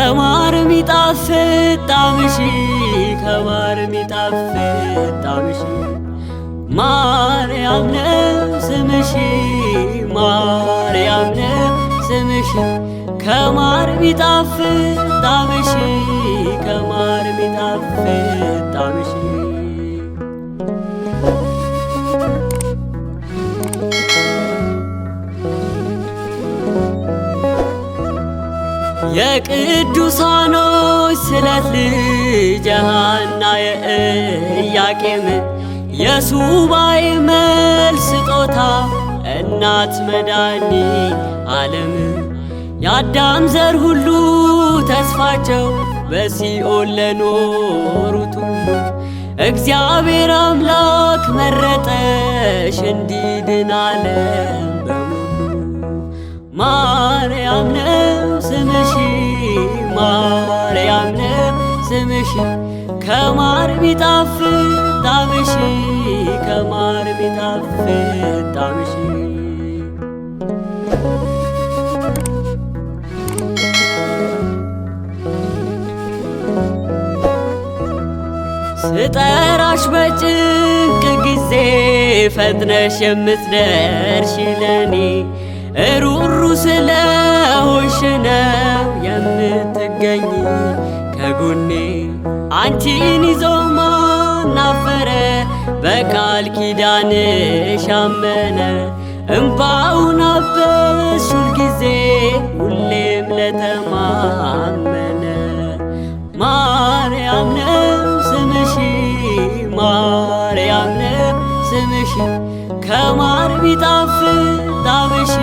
ከማር ሚጣፍጥ ጣዕምሽ ከማር ሚጣፍጥ ጣዕምሽ ማርያም ነው ስምሽ ማርያም ነው ስምሽ ከማር ሚጣፍጥ ጣዕምሽ ከማር ሚጣፍጥ ጣዕምሽ የቅዱሳኖች ስለት ልጅ ሐና የኢያቄም የሱባኤ መልስ ስጦታ እናት መድኃኒተ ዓለም የአዳም ዘር ሁሉ ተስፋቸው በሲኦል ለኖሩት ሁሉ እግዚአብሔር አምላክ መረጠሽ እንዲድን ዓለም በሙሉ ማርያም ነው ስምሽ ማርያም ነው ስምሽ ከማር ሚጣፍጥ ጣዕምሽ ከማር ሚጣፍጥ ጣዕምሽ ስጠራሽ በጭንቅ ጊዜ ፈጥነሽ የምትደርሺ ለኔ ሩሩ ስለሆንሽ ነው የምትገኝ ከጎኔ አንቺን ይዞ ማን አፈረ በቃል ኪዳንሽ አመነ እምባውን አበስሽ ሁልጊዜ ሁሌም ለተማመነ ማርያም ነው ስምሽ ማርያም ነው ስምሽ ከማር ሚጣፍጥ ጣዕምሽ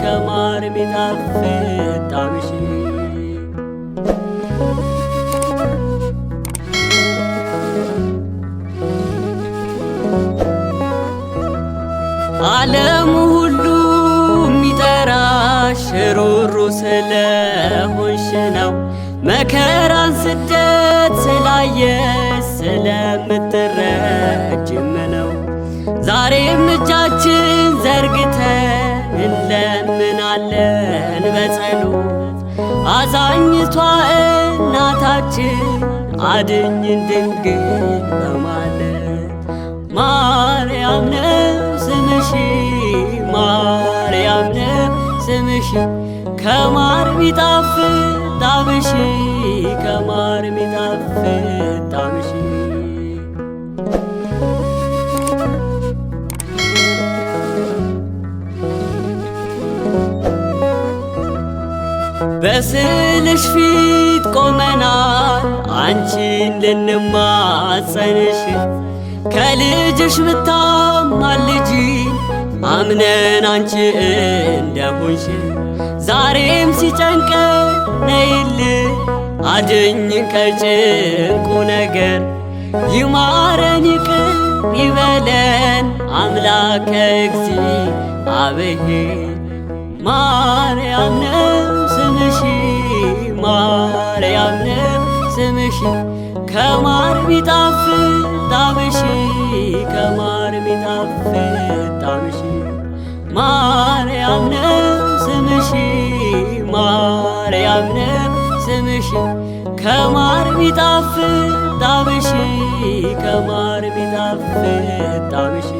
ከማር ሚጣፍጥ ጣዕምሽ ዓለሙ ሁሉ ሚጠራሽ ሩሩ ስለሆንሽ ነው መከራን ስደት ስላየሽ ስለምትረጅም ነው ዛሬም እጃችን ዘርግተን እንለምናለን በጸሎት አዛኝቷ እናታችን አድኝን ድንግል በማለት ማርያም ነው ስምሽ ማርያም ነው ስምሽ ከማር ሚጣፍጥ ጣዕምሽ ከማር ሚጣፍጥ ጣዕምሽ በስዕልሽ ፊት ቆመናል አንቺን ልንማጸንሽ ከልጅሽ ምታማልጂ አምነን አንቺ እንደሆንሽ ዛሬም ሲጨንቀን ነይልን አድኝን ከጭንቁ ነገር ይማረን ይቅር ይበለን አምላከ እግዚአብሔር ማርያም ነው ስምሽ ማርያም ነው ስምሽ ከማር ሚጣፍጥ ጣዕምሽ ከማር ሚጣፍጥ ጣዕምሽ ማርያም ነው ስምሽ ማርያም ነው ስምሽ ከማር ሚጣፍጥ ጣዕምሽ ከማር ሚጣፍጥ ጣዕምሽ